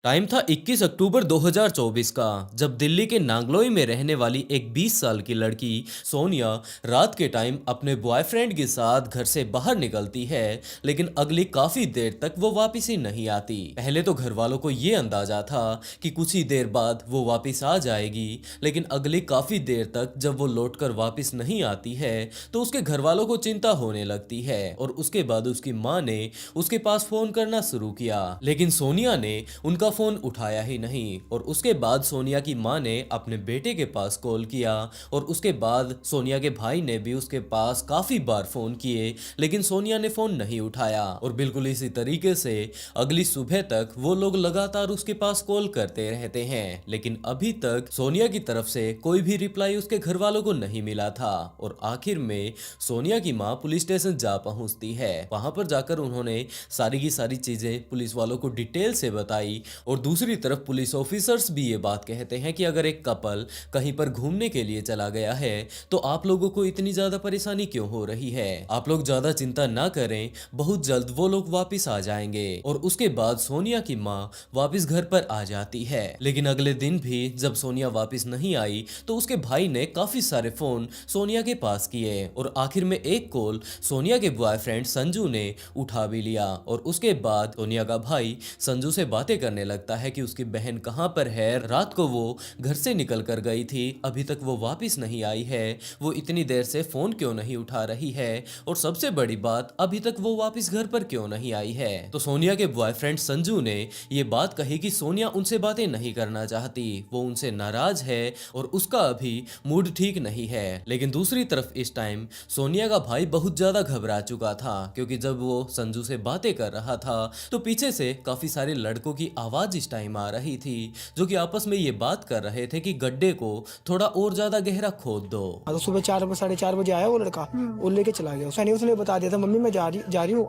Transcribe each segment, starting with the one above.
Time था 21 अक्टूबर 2024 का, जब दिल्ली के नांगलोई में रहने वाली एक 20 साल की लड़की सोनिया रात के टाइम अपने बॉयफ्रेंड के साथ घर से बाहर निकलती है। लेकिन अगली काफी देर तक वो वापस ही नहीं आती। पहले तो घर वालों को ये अंदाजा था कि कुछ ही देर बाद वो वापस आ जाएगी, लेकिन अगली काफी देर तक जब वो लौटकर वापस नहीं आती है तो उसके घर वालों को चिंता होने लगती है। और उसके बाद उसकी माँ ने उसके पास फोन करना शुरू किया, लेकिन सोनिया ने उनका फोन उठाया ही नहीं। और उसके बाद सोनिया की मां ने अपने बेटे के पास कॉल किया और उसके बाद सोनिया के भाई ने भी उसके पास काफी बार फोन किए, लेकिन सोनिया ने फोन नहीं उठाया। और बिल्कुल इसी तरीके से अगली सुबह तक वो लोग लगातार उसके पास कॉल करते रहते हैं, लेकिन अभी तक सोनिया की तरफ से कोई भी रिप्लाई उसके घर वालों को नहीं मिला था। और आखिर में सोनिया की मां पुलिस स्टेशन जा पहुंचती है। वहां पर जाकर उन्होंने सारी की सारी चीजें पुलिस वालों को डिटेल से बताई। और दूसरी तरफ पुलिस ऑफिसर्स भी ये बात कहते हैं कि अगर एक कपल कहीं पर घूमने के लिए चला गया है तो आप लोगों को इतनी ज्यादा परेशानी क्यों हो रही है। आप लोग ज्यादा चिंता ना करें, बहुत जल्द वो लोग वापस आ जाएंगे। और उसके बाद सोनिया की माँ वापस घर पर आ जाती है। लेकिन अगले दिन भी जब सोनिया वापस नहीं आई तो उसके भाई ने काफी सारे फोन सोनिया के पास किए और आखिर में एक कॉल सोनिया के बॉयफ्रेंड संजू ने उठा भी लिया। और उसके बाद सोनिया का भाई संजू से बातें करने लगता है कि उसकी बहन कहां पर है, रात को वो घर से निकल कर गई थी, अभी तक वो वापस नहीं आई है, वो इतनी देर से फोन क्यों नहीं उठा रही है, और सबसे बड़ी बात अभी तक वो वापस घर पर क्यों नहीं आई है। तो सोनिया के बॉयफ्रेंड संजू ने ये बात कही कि सोनिया उनसे बातें नहीं करना चाहती, वो उनसे नाराज है और उसका अभी मूड ठीक नहीं है। लेकिन दूसरी तरफ इस टाइम सोनिया का भाई बहुत ज्यादा घबरा चुका था, क्योंकि जब वो संजू से बातें कर रहा था तो पीछे से काफी सारे लड़कों की आवाज इस टाइम आ रही थी, जो कि आपस में ये बात कर रहे थे कि गड्ढे को थोड़ा और ज्यादा गहरा खोद दो। तो सुबह 4 साढ़े 4 बजे आया वो लड़का, वो लेके चला गया। उसने बता दिया था मम्मी मैं जा रही हूँ,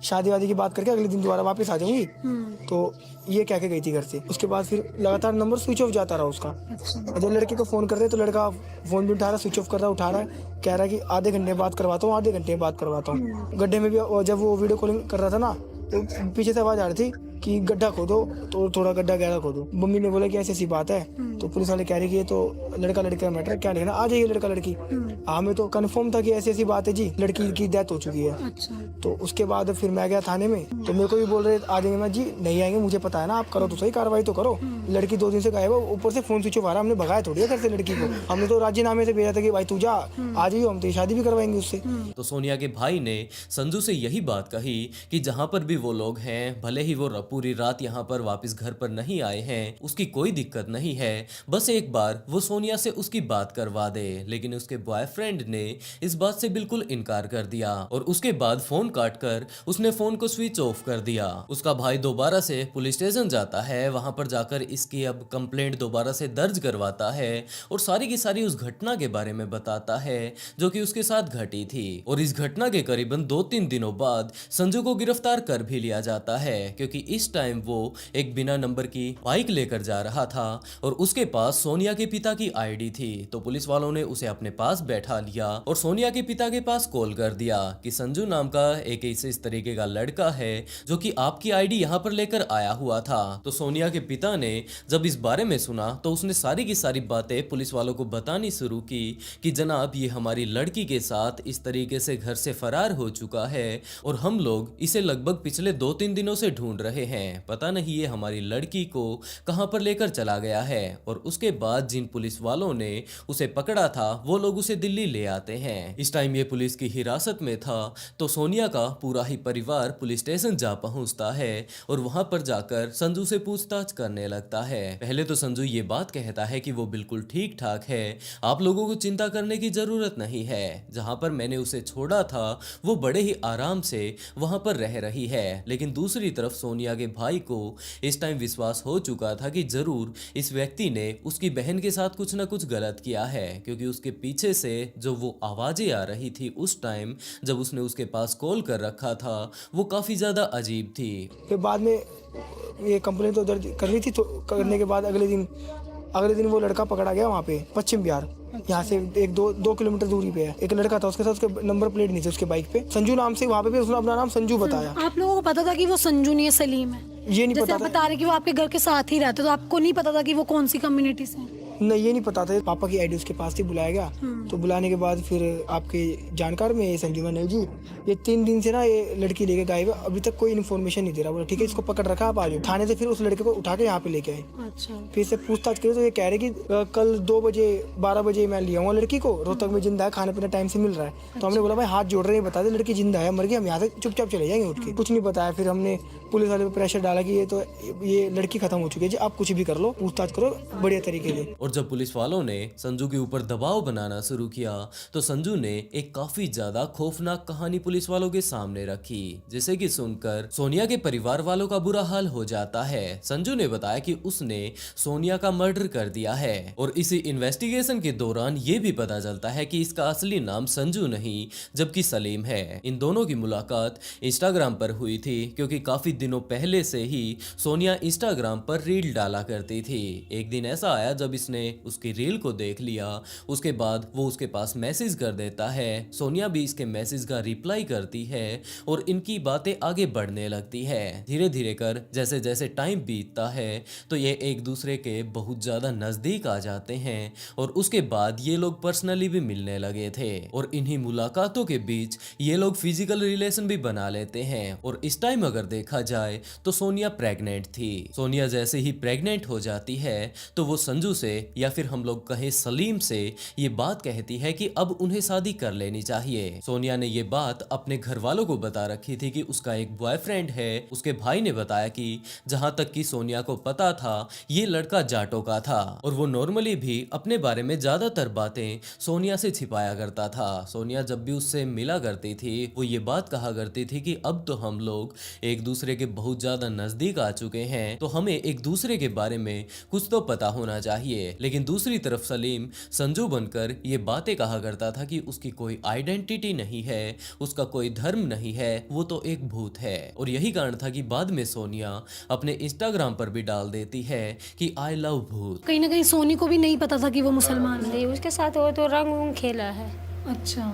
शादी वादी की बात करके अगले दिन दोबारा वापस आ जाऊंगी। तो ये कह के गई थी घर से। उसके बाद फिर लगातार नंबर स्विच ऑफ जाता रहा उसका। और जब लड़के को फोन करते तो लड़का फोन भी उठा रहा, स्विच ऑफ कर रहा, उठा रहा, कह रहा कि आधे घंटे बात करवाता हूँ, आधे घंटे बात करवाता हूँ। गड्ढे में भी जब वो वीडियो कॉलिंग कर रहा था ना, तो पीछे से आवाज आ रही थी कि गड्ढा खोदो, तो थोड़ा गड्ढा गहरा खोदो। मम्मी ने बोला कि ऐसी ऐसी बात है। तो पुलिस वाले कह रहे कि ये तो लड़का लड़की का मैटर, क्या लेना, आ जाइए लड़का लड़की। हमें तो कंफर्म था कि ऐसी ऐसी बात है जी, लड़की की डेथ हो चुकी है। अच्छा। तो उसके बाद फिर मैं गया थाने में, तो मेरे को भी बोल रहे आ जाएंगे। मैं जी नहीं आएंगे, मुझे पता है ना, आप करो तो सही, कार्रवाई तो करो। लड़की 2 दिन से गायब है, ऊपर से फोन स्विच ऑफ आ रहा। हमने भगाया थोड़ी है घर से लड़की को, हमने तो राजीनामे से भेजा था कि भाई तू जा, आ जाइए, हम तो शादी भी करवाएंगे उससे। तो सोनिया के भाई ने संजू से यही बात कही कि जहां पर भी वो लोग हैं, भले ही वो पूरी रात यहाँ पर वापस घर पर नहीं आए हैं, उसकी कोई दिक्कत नहीं है, बस एक बार वो सोनिया से उसकी बात करवा दे। लेकिन उसके बॉयफ्रेंड ने इस बात से बिल्कुल इनकार कर दिया और उसके बाद फोन काट कर उसने फोन को स्विच ऑफ कर दिया। उसका भाई दोबारा से पुलिस स्टेशन जाता है, वहां पर जाकर इसकी अब कंप्लेंट दोबारा से दर्ज करवाता है और सारी की सारी उस घटना के बारे में बताता है जो कि उसके साथ घटी थी। और इस घटना के करीबन 2-3 दिनों बाद संजू को गिरफ्तार कर भी लिया जाता है, क्योंकि इस टाइम वो एक बिना नंबर की बाइक लेकर जा रहा था और उसके पास सोनिया के पिता की आईडी थी। तो पुलिस वालों ने उसे अपने पास बैठा लिया और सोनिया के पिता के पास कॉल कर दिया कि संजू नाम का एक इस तरीके का लड़का है जो कि आपकी आईडी यहाँ पर लेकर आया हुआ था। तो सोनिया के पिता ने जब इस बारे में सुना तो उसने सारी की सारी बातें पुलिस वालों को बतानी शुरू की कि जनाब ये हमारी लड़की के साथ इस तरीके से घर से फरार हो चुका है और हम लोग इसे लगभग पिछले 2-3 दिनों से ढूंढ रहे हैं, पता नहीं ये हमारी लड़की को कहां पर लेकर चला गया है। और उसके बाद जिन पुलिस वालों ने उसे पकड़ा था वो लोग उसे दिल्ली ले आते हैं। इस टाइम ये पुलिस की हिरासत में था, तो सोनिया का पूरा ही परिवार पुलिस स्टेशन जा पहुंचता है और वहां पर जाकर संजू से पूछताछ करने लगता है। पहले तो संजू ये बात कहता है कि वो बिल्कुल ठीक ठाक है, आप लोगों को चिंता करने की जरूरत नहीं है, जहां पर मैंने उसे छोड़ा था वो बड़े ही आराम से वहां पर रह रही है। लेकिन दूसरी तरफ सोनिया के भाई को इस टाइम विश्वास हो चुका था कि जरूर इस व्यक्ति ने उसकी बहन के साथ कुछ ना कुछ गलत किया है, क्योंकि उसके पीछे से जो वो आवाजें आ रही थी उस टाइम जब उसने उसके पास कॉल कर रखा था वो काफी ज्यादा अजीब थी। फिर बाद में ये कंप्लेंट तो दर्ज करनी थी, तो करने के बाद अगले दिन वो लड़का पकड़ा गया वहाँ पे पश्चिम बिहार, यहाँ से 1-2 किलोमीटर दूरी पे है। एक लड़का था, उसके साथ उसके नंबर प्लेट नहीं थी उसके बाइक पे, संजू नाम से, वहाँ पे भी उसने अपना नाम संजू बताया। आप लोगों को पता था कि वो संजू नहीं है, सलीम है? ये नहीं जैसे पता आप था। बता रहे कि वो आपके घर के साथ ही रहते, तो आपको नहीं पता था कि वो कौन सी कम्युनिटी से हैं? नहीं, ये नहीं पता था। पापा की आईडी उसके पास थी, बुलाया गया। तो बुलाने के बाद फिर आपके जानकार में संजू मैनल जी, ये 3 दिन से ना ये लड़की लेके गायब है, अभी तक कोई इन्फॉर्मेशन नहीं दे रहा। बोला ठीक है, इसको पकड़ रखा, आप आ जाओ थाने से। फिर उस लड़के को उठा के यहाँ पे लेके आए। अच्छा। फिर से पूछताछ करी तो ये कह रहे कि कल 2 बजे 12 बजे मैं ले आऊँगा लड़की को, रोहतक में जिंदा है, खाने पीने टाइम से मिल रहा है। तो हमने बोला भाई हाथ जोड़ रहे हैं, बता दे लड़की जिंदा है, मर गई, हम यहाँ से चुपचाप चले जाएंगे उठ के। कुछ नहीं बताया। फिर हमने पुलिस वाले पे प्रेशर डाला कि ये लड़की खत्म हो चुकी है जी, आप कुछ भी कर लो, पूछताछ करो बढ़िया तरीके से। और जब पुलिस वालों ने संजू के ऊपर दबाव बनाना शुरू किया तो संजू ने एक काफी ज्यादा खौफनाक कहानी पुलिस वालों के सामने रखी, जिसे कि सुनकर सोनिया के परिवार वालों का बुरा हाल हो जाता है। संजू ने बताया कि उसने सोनिया का मर्डर कर दिया है और इसी इन्वेस्टिगेशन के दौरान ये भी पता चलता है कि इसका असली नाम संजू नहीं जबकि सलीम है। इन दोनों की मुलाकात इंस्टाग्राम पर हुई थी क्योंकि काफी दिनों पहले से ही सोनिया इंस्टाग्राम पर रील डाला करती थी। एक दिन ऐसा आया जब इसने उसकी रील को देख लिया, उसके बाद वो उसके पास मैसेज कर देता है। सोनिया भी इसके मैसेज का रिप्लाई करती है और इनकी बातें आगे बढ़ने लगती है। धीरे धीरे कर जैसे जैसे टाइम बीतता है तो ये एक दूसरे के बहुत ज्यादा नजदीक आ जाते हैं और उसके बाद ये लोग पर्सनली भी मिलने लगे थे और इन्हीं मुलाकातों के बीच ये लोग फिजिकल रिलेशन भी बना लेते हैं। और इस टाइम अगर देखा जाए तो सोनिया प्रेग्नेंट थी। सोनिया जैसे ही प्रेग्नेंट हो जाती है तो वो संजू से या फिर हम लोग कहें सलीम से ये बात कहती है कि अब उन्हें शादी कर लेनी चाहिए। सोनिया ने ये बात अपने घर वालों को बता रखी थी कि उसका एक बॉयफ्रेंड है। उसके भाई ने बताया कि जहां तक कि सोनिया को पता था ये लड़का जाटो का था और वो नॉर्मली भी अपने बारे में ज्यादातर बातें सोनिया से छिपाया करता था। सोनिया जब भी उससे मिला करती थी वो ये बात कहा करती थी कि अब तो हम लोग एक दूसरे के बहुत ज्यादा नजदीक आ चुके हैं तो हमें एक दूसरे के बारे में कुछ तो पता होना चाहिए। लेकिन दूसरी तरफ सलीम संजू बनकर ये बातें कहा करता था कि उसकी कोई आइडेंटिटी नहीं है, उसका कोई धर्म नहीं है, वो तो एक भूत है। और यही कारण था कि बाद में सोनिया अपने इंस्टाग्राम पर भी डाल देती है कि आई लव भूत। कहीं ना कहीं सोनी को भी नहीं पता था कि वो मुसलमान है। नहीं, उसके साथ वो तो रंग उंग खेला है, अच्छा।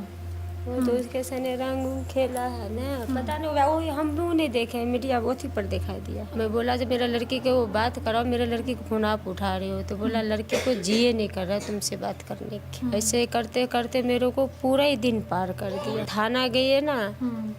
वो तो उसके सने रंग उंग खेला है ना, पता नहीं वो हम लोग ने देखे, मीडिया वो पर दिखाई दिया। मैं बोला जब मेरा लड़की के वो बात कराओ, मेरे लड़की को फोन आप उठा रहे हो, तो बोला लड़के को जिए नहीं कर रहा तुमसे बात करने की। ऐसे करते करते मेरे को पूरा ही दिन पार कर दिया। थाना गए ना,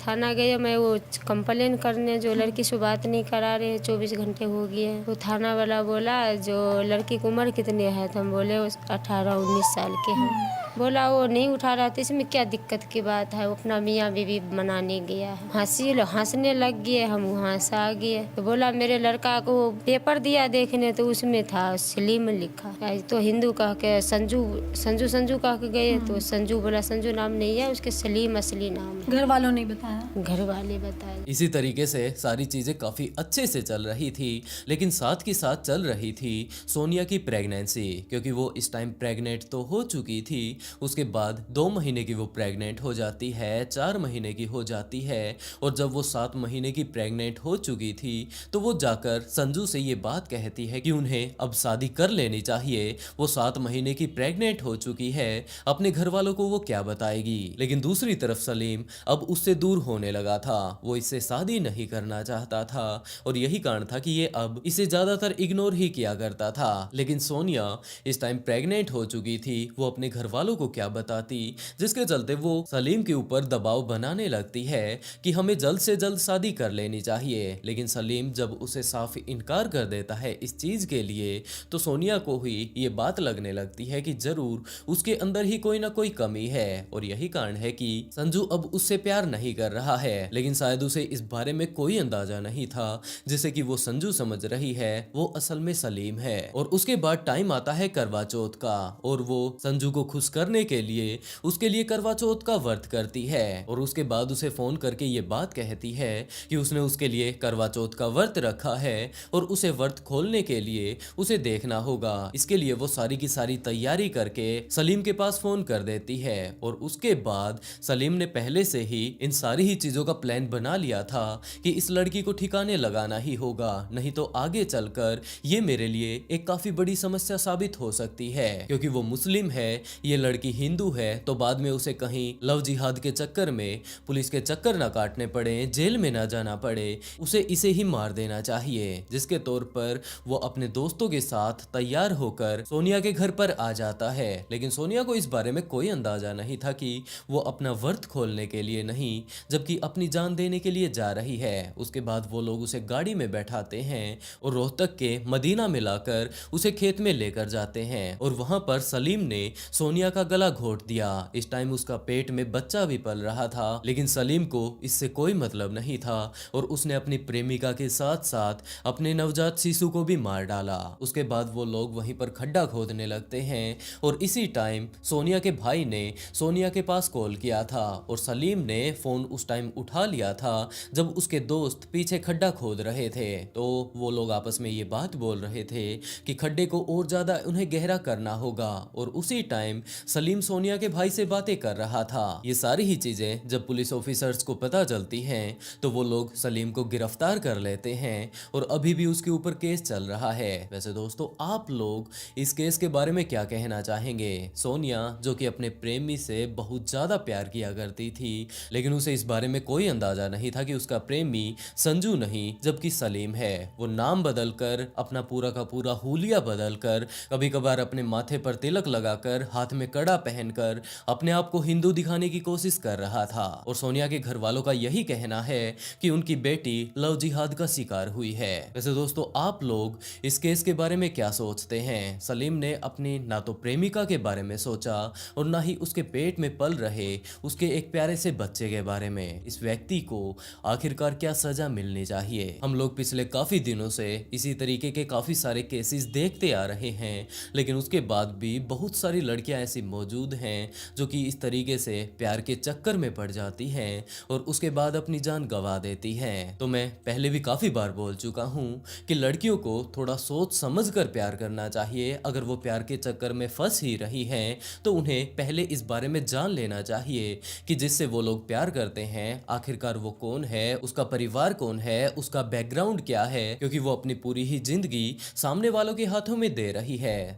थाना गए, मैं वो कंप्लेन करने, जो लड़की से बात नहीं करा रहे 24 घंटे हो गए। तो थाना वाला बोला जो लड़की की उम्र कितनी है, तो हम बोले 18-19 साल के हैं। बोला वो नहीं उठा रहा था, इसमें क्या दिक्कत की बात है, वो अपना मियाँ बीवी मनाने गया है। हंसने लग गए, हम वहाँ से आ गए। तो बोला मेरे लड़का को पेपर दिया देखने, तो उसमें था सलीम लिखा, तो हिंदू कह के संजू संजू संजू कह के गए, तो संजू बोला संजू नाम नहीं है, उसके सलीम असली नाम है। घर वालों ने बताया? घर वाले बताए। इसी तरीके से सारी चीजें काफी अच्छे से चल रही थी, लेकिन साथ के साथ चल रही थी सोनिया की प्रेगनेंसी, क्योंकि वो इस टाइम प्रेग्नेंट तो हो चुकी थी। उसके बाद 2 महीने की वो प्रेग्नेंट हो जाती है, 4 महीने की हो जाती है और जब वो 7 महीने की प्रेग्नेंट हो चुकी थी तो वो जाकर संजू से ये बात कहती है कि उन्हें अब शादी कर लेनी चाहिए। वो 7 महीने की प्रेग्नेंट हो चुकी है, अपने घर वालों को वो क्या बताएगी। लेकिन दूसरी तरफ सलीम अब उससे दूर होने लगा था, वो इससे शादी नहीं करना चाहता था और यही कारण था कि ये अब इसे ज्यादातर इग्नोर ही किया करता था। लेकिन सोनिया इस टाइम प्रेग्नेंट हो चुकी थी, वो अपने घर वालों को क्या बताती, जिसके चलते वो सलीम के ऊपर दबाव बनाने लगती है कि हमें जल्द से जल्द शादी कर लेनी चाहिए। लेकिन सलीम जब उसे साफ इनकार कर देता है इस चीज के लिए तो सोनिया को ही ये बात लगने लगती है कि जरूर उसके अंदर ही कोई ना कोई कमी है और यही कारण है कि संजू अब उससे प्यार नहीं कर रहा है। लेकिन शायद उसे इस बारे में कोई अंदाजा नहीं था जिसे कि वो संजू समझ रही है वो असल में सलीम है। और उसके बाद टाइम आता है करवा चौथ का और वो संजू को खुश करने के लिए उसके लिए करवा चौथ का व्रत करती है और उसके बाद उसे फोन करके ये बात कहती है कि उसने उसके लिए करवा चौथ का व्रत रखा है और उसे व्रत खोलने के लिए उसे देखना होगा। इसके लिए वो सारी की सारी तैयारी करके सलीम के पास फोन कर देती है और उसके बाद सलीम ने पहले से ही इन सारी ही चीजों का प्लान बना लिया था कि इस लड़की को ठिकाने लगाना ही होगा, नहीं तो आगे चलकर ये मेरे लिए एक काफी बड़ी समस्या साबित हो सकती है, क्योंकि वो मुस्लिम है, ये लड़की हिंदू है, तो बाद में उसे कहीं लव जिहाद के चक्कर में पुलिस के चक्कर ना काटने पड़े, जेल में ना जाना पड़े, उसे इसे ही मार देना चाहिए। जिसके तौर पर वो अपने दोस्तों के साथ तैयार होकर सोनिया के घर पर आ जाता है। लेकिन सोनिया को इस बारे में कोई अंदाजा नहीं था कि वो अपना वर्त खोलने के लिए नहीं, जबकि अपनी जान देने के लिए जा रही है। उसके बाद वो लोग उसे गाड़ी में बैठाते हैं और रोहतक के मदीना में लाकर उसे खेत में लेकर जाते हैं और वहां पर सलीम ने सोनिया का गला घोट दिया। इस टाइम उसका पेट में बच्चा भी पल रहा था, लेकिन सलीम को इससे कोई मतलब नहीं था और उसने अपनी प्रेमिका के साथ साथ अपने नवजात शिशु को भी मार डाला। उसके बाद वो लोग वहीं पर खड्डा खोदने लगते हैं और इसी टाइम सोनिया के भाई ने सोनिया के पास कॉल किया था और सलीम ने फोन उस टाइम उठा लिया था जब उसके दोस्त पीछे खड्डा खोद रहे थे। तो वो लोग आपस में ये बात बोल रहे थे कि खड्डे को और ज्यादा उन्हें गहरा करना होगा और उसी टाइम सलीम सोनिया के भाई से बातें कर रहा था। ये सारी ही चीजें जब पुलिस ऑफिसर्स को पता चलती हैं तो वो लोग सलीम को गिरफ्तार कर लेते हैं और अभी भी उसके ऊपर केस चल रहा है। वैसे दोस्तों, आप लोग इस केस के बारे में क्या कहना चाहेंगे? सोनिया जो कि अपने प्रेमी से बहुत ज्यादा प्यार किया करती थी, लेकिन उसे इस बारे में कोई अंदाजा नहीं था कि उसका प्रेमी संजू नहीं जबकि सलीम है। वो नाम बदलकर, अपना पूरा का पूरा हुलिया बदलकर, कभी कभार अपने माथे पर तिलक लगाकर, हाथ में कड़ा पहनकर अपने आप को हिंदू दिखाने की कोशिश कर रहा था। और सोनिया के घर वालों का यही कहना है कि उनकी बेटी लव जिहाद का शिकार हुई है। वैसे दोस्तों, आप लोग इस केस के बारे में क्या सोचते हैं? सलीम ने अपनी ना तो प्रेमिका के बारे में सोचा और ना ही उसके पेट में पल रहे उसके एक प्यारे से बच्चे के बारे में। इस व्यक्ति को आखिरकार क्या सजा मिलनी चाहिए? हम लोग पिछले काफी दिनों से इसी तरीके के काफी सारे केसेस देखते आ रहे हैं, लेकिन उसके बाद भी बहुत सारी लड़कियां ऐसी मौजूद हैं जो कि इस तरीके से प्यार के चक्कर में पड़ जाती हैं और उसके बाद अपनी जान गंवा देती हैं। तो मैं पहले भी काफी बार बोल चुका हूं कि लड़कियों को थोड़ा सोच समझ कर प्यार करना चाहिए। अगर वो प्यार के चक्कर में फंस ही रही हैं तो उन्हें पहले इस बारे में जान लेना चाहिए कि जिससे वो लोग प्यार करते हैं आखिरकार वो कौन है, उसका परिवार कौन है, उसका बैकग्राउंड क्या है, क्योंकि वो अपनी पूरी ही जिंदगी सामने वालों के हाथों में दे रही है।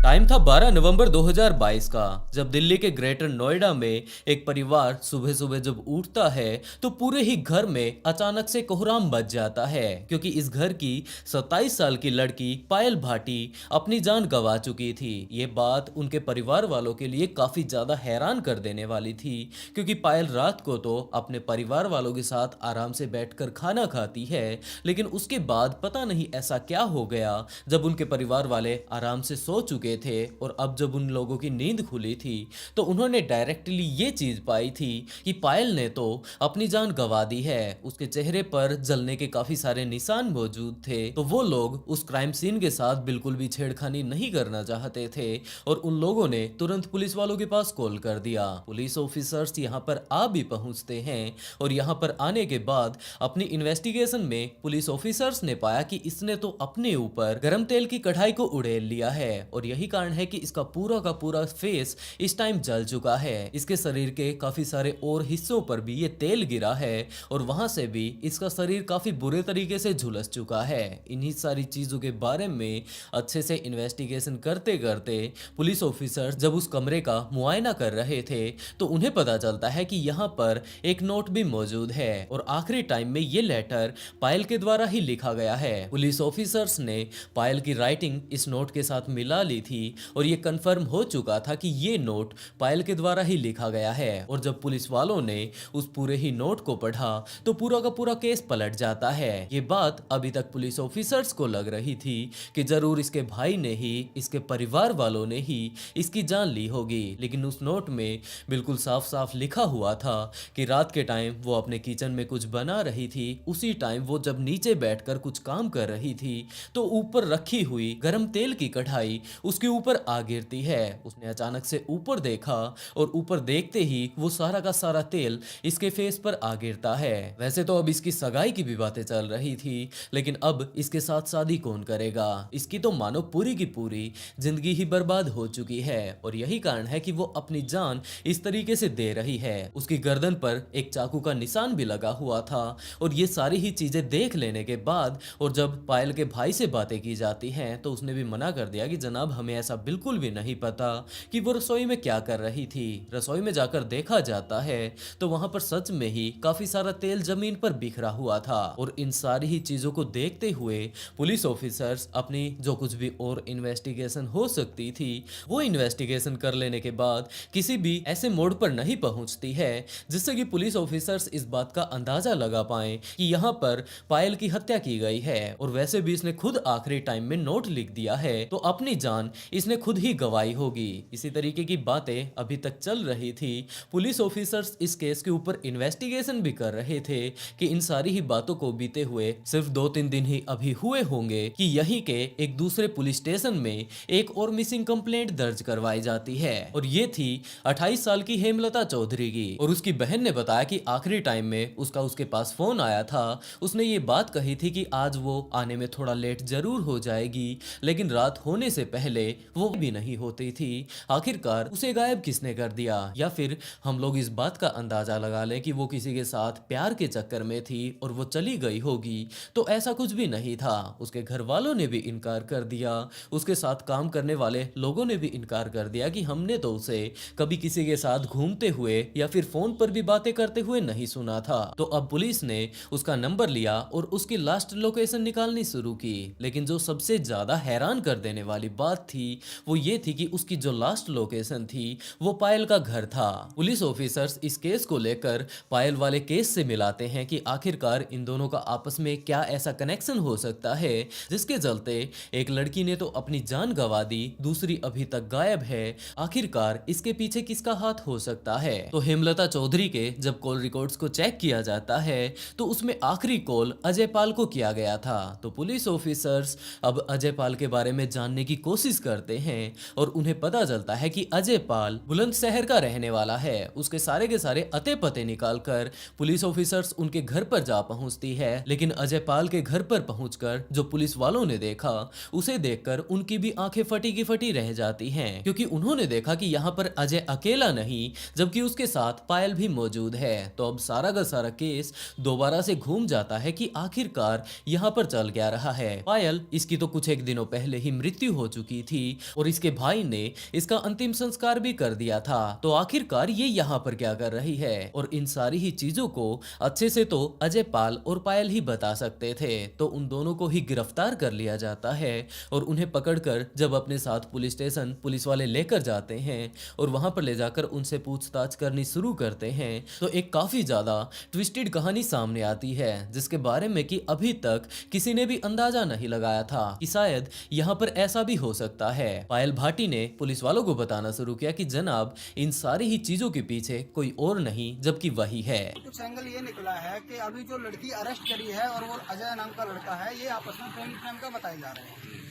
टाइम था 12 नवंबर 2022 का, जब दिल्ली के ग्रेटर नोएडा में एक परिवार सुबह सुबह जब उठता है तो पूरे ही घर में अचानक से कोहराम मच जाता है, क्योंकि इस घर की 27 साल की लड़की पायल भाटी अपनी जान गंवा चुकी थी। ये बात उनके परिवार वालों के लिए काफी ज्यादा हैरान कर देने वाली थी, क्योंकि पायल रात को तो अपने परिवार वालों के साथ आराम से बैठकर खाना खाती है, लेकिन उसके बाद पता नहीं ऐसा क्या हो गया जब उनके परिवार वाले आराम से सो चुके थे और अब जब उन लोगों की नींद खुली थी तो उन्होंने डायरेक्टली ये चीज पाई थी कि पायल ने तो अपनी जान गंवा दी है। उसके चेहरे पर जलने के काफी सारे निशान मौजूद थे। तो वो लोग उस क्राइम सीन के साथ बिल्कुल भी छेड़खानी नहीं करना चाहते थे और उन लोगों ने तुरंत पुलिस वालों के पास कॉल कर दिया। पुलिस ऑफिसर्स यहाँ पर आ भी पहुंचते हैं और यहाँ पर आने के बाद अपनी इन्वेस्टिगेशन में पुलिस ऑफिसर्स ने पाया कि इसने तो अपने ऊपर गर्म तेल की कढ़ाई को उड़ेल लिया है और यही कारण है कि इसका पूरा का पूरा फेस इस टाइम जल चुका है। इसके शरीर के काफी सारे और हिस्सों पर भी ये तेल गिरा है और वहां से भी इसका शरीर काफी बुरे तरीके से झुलस चुका है। इन्हीं सारी चीजों के बारे में अच्छे से इन्वेस्टिगेशन करते करते पुलिस ऑफिसर जब उस कमरे का मुआयना कर रहे थे तो उन्हें पता चलता है कि यहाँ पर एक नोट भी मौजूद है और आखिरी टाइम में ये लेटर पायल के द्वारा ही लिखा गया है। पुलिस ऑफिसर्स ने पायल की राइटिंग इस नोट के साथ मिला ली थी और ये कंफर्म हो चुका था कि ये नोट पायल के द्वारा ही लिखा गया है। और जब पुलिस वालों ने उस पूरे ही नोट को पढ़ा तो पूरा का पूरा केस पलट जाता है। ये बात अभी तक पुलिस ऑफिसर्स को लग रही थी कि जरूर इसके भाई ने ही, इसके परिवार वालों ने ही इसकी जान ली होगी, लेकिन उस नोट में बिल्कुल साफ साफ लिखा हुआ था कि रात के टाइम वो अपने किचन में कुछ बना रही थी। उसी टाइम वो जब नीचे बैठकर कुछ काम कर रही थी तो ऊपर रखी हुई गरम तेल की कढ़ाई उसके ऊपर आ गिरती है। उसने अचानक से ऊपर देखा और ऊपर देखते ही वो सारा का सारा तेल इसके फेस पर आ गिरता है। वैसे तो अब इसकी सगाई की भी बातें चल रही थी, लेकिन अब इसके साथ शादी कौन करेगा? इसकी तो मानो पूरी की पूरी जिंदगी ही बर्बाद हो चुकी है और यही कारण है कि वो अपनी जान इस तरीके से दे रही है। उसकी गर्दन पर एक चाकू का निशान भी लगा हुआ था और ये सारी ही चीजें देख लेने के बाद और जब पायल के भाई से बातें की जाती हैं तो उसने भी मना कर दिया कि जनाब हमें उन्हें ऐसा बिल्कुल भी नहीं पता कि वो रसोई में क्या कर रही थी। रसोई में जाकर देखा जाता है तो वहां पर सच में ही काफी सारा तेल जमीन पर बिखरा हुआ था। और इन सारी ही चीजों को देखते हुए पुलिस ऑफिसर्स अपनी जो कुछ भी और इन्वेस्टिगेशन हो सकती थी वो इन्वेस्टिगेशन कर लेने के बाद किसी भी ऐसे मोड़ पर नहीं पहुंचती है जिससे कि पुलिस ऑफिसर्स इस बात का अंदाजा लगा पाए कि यहाँ पर पायल की हत्या की गई है। और वैसे भी इसने खुद आखिरी टाइम में नोट लिख दिया है तो अपनी जान इसने खुद ही गंवाई होगी। इसी तरीके की बातें अभी तक चल रही थी। पुलिस ऑफिसर्स इस केस के ऊपर इन्वेस्टिगेशन भी कर रहे थे कि इन सारी ही बातों को बीते हुए सिर्फ 2-3 दिन ही अभी हुए होंगे कि यहीं के एक दूसरे पुलिस स्टेशन में एक और मिसिंग कंप्लेंट दर्ज करवाई जाती है। और ये थी 28 साल की हेमलता चौधरी की। और उसकी बहन ने बताया कि आखिरी टाइम में उसके पास फोन आया था। उसने ये बात कही थी कि आज वो आने में थोड़ा लेट जरूर हो जाएगी, लेकिन रात होने से पहले वो भी नहीं होती थी। आखिरकार उसे गायब किसने कर दिया, या फिर हम लोग इस बात का अंदाजा लगा लें कि वो किसी के साथ प्यार के चक्कर में थी और वो चली गई होगी। तो ऐसा कुछ भी नहीं था। उसके घर वालों ने भी इनकार कर दिया, उसके साथ काम करने वाले लोगों ने भी इनकार कर दिया कि हमने तो उसे कभी किसी के साथ घूमते हुए या फिर फोन पर भी बातें करते हुए नहीं सुना था। तो अब पुलिस ने उसका नंबर लिया और उसकी लास्ट लोकेशन निकालनी शुरू की। लेकिन जो सबसे ज्यादा हैरान कर देने वाली बात थी वो ये थी कि उसकी जो लास्ट लोकेशन थी वो पायल का घर था। पुलिस ऑफिसर्स इस केस को लेकर पायल वाले केस से मिलाते हैं कि आखिरकार इन दोनों का आपस में क्या ऐसा कनेक्शन हो सकता है जिसके चलते एक लड़की ने तो अपनी जान गंवा दी, दूसरी अभी तक गायब है। आखिरकार इसके पीछे किसका हाथ हो सकता है। तो हेमलता चौधरी के जब कॉल रिकॉर्ड्स को चेक किया जाता है तो उसमें आखिरी कॉल अजय पाल को किया गया था। तो पुलिस ऑफिसर्स अब अजय पाल के बारे में जानने की कोशिश करते हैं और उन्हें पता चलता है कि अजय पाल बुलंदशहर का रहने वाला है। उसके सारे के सारे अते पते निकालकर पुलिस ऑफिसर्स उनके घर पर जा पहुंचती है। लेकिन अजय पाल के घर पर पहुंचकर जो पुलिस वालों ने देखा उसे देखकर उनकी भी आंखें फटी की फटी रह जाती हैं, क्योंकि उन्होंने देखा कि यहाँ पर अजय अकेला नहीं जबकि उसके साथ पायल भी मौजूद है। तो अब सारा का सारा केस दोबारा से घूम जाता है कि आखिरकार यहाँ पर चल क्या रहा है। पायल इसकी तो कुछ एक दिनों पहले ही मृत्यु हो चुकी थी और इसके भाई ने इसका अंतिम संस्कार भी कर दिया था। तो आखिरकार ये यहाँ पर क्या कर रही है। और इन सारी ही चीजों को अच्छे से तो अजय पाल और पायल ही बता सकते थे। तो उन दोनों को ही गिरफ्तार कर लिया जाता है और उन्हें पकड़कर जब अपने साथ पुलिस स्टेशन पुलिस वाले लेकर जाते हैं और वहां पर ले जाकर उनसे पूछताछ करनी शुरू करते हैं तो एक काफी ज्यादा ट्विस्टेड कहानी सामने आती है जिसके बारे में कि अभी तक किसी ने भी अंदाजा नहीं लगाया था कि शायद यहाँ पर ऐसा भी हो सकता है। पायल भाटी ने पुलिस वालों को बताना शुरू किया कि जनाब इन सारी ही चीजों के पीछे कोई और नहीं जबकि वही है। कुछ एंगल ये निकला है कि अभी जो लड़की अरेस्ट करी है और वो अजय नाम का लड़का है, ये आपस में प्रेम का बताए जा रहे हैं।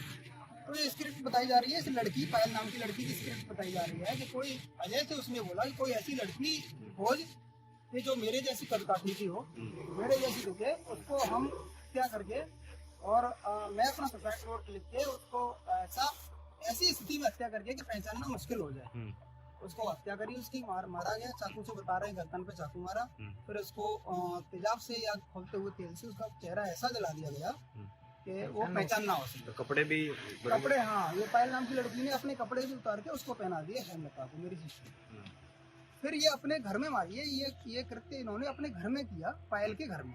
तो ये स्क्रिप्ट बताई जा रही है, इस लड़की पायल नाम की लड़की की स्क्रिप्ट बताई जा रही है कि कोई अजय से उसने बोला कि कोई ऐसी लड़की खोज कि जो मेरे जैसी कद काठी की हो, मेरे जैसी दिखे, उसको हम क्या करके और मैं अपना सुसाइड नोट लिख के उसको ऐसी स्थिति में हत्या करके कि पहचानना मुश्किल हो जाए। उसको हत्या करी, उसकी मारा गया, चाकू से बता रहे हैं, गर्दन पे चाकू मारा, फिर उसको तेजाब से या खोलते हुए तेल से उसका चेहरा ऐसा जला दिया गया कि वो पहचान ना हो सके। तो कपड़े हाँ, ये पायल नाम की लड़की ने अपने कपड़े भी उतार के उसको पहना दिए हेमलता को, मेरी सिस्टर। फिर ये अपने घर में मारी है, ये कृत्य इन्होंने अपने घर में किया, पायल के घर में।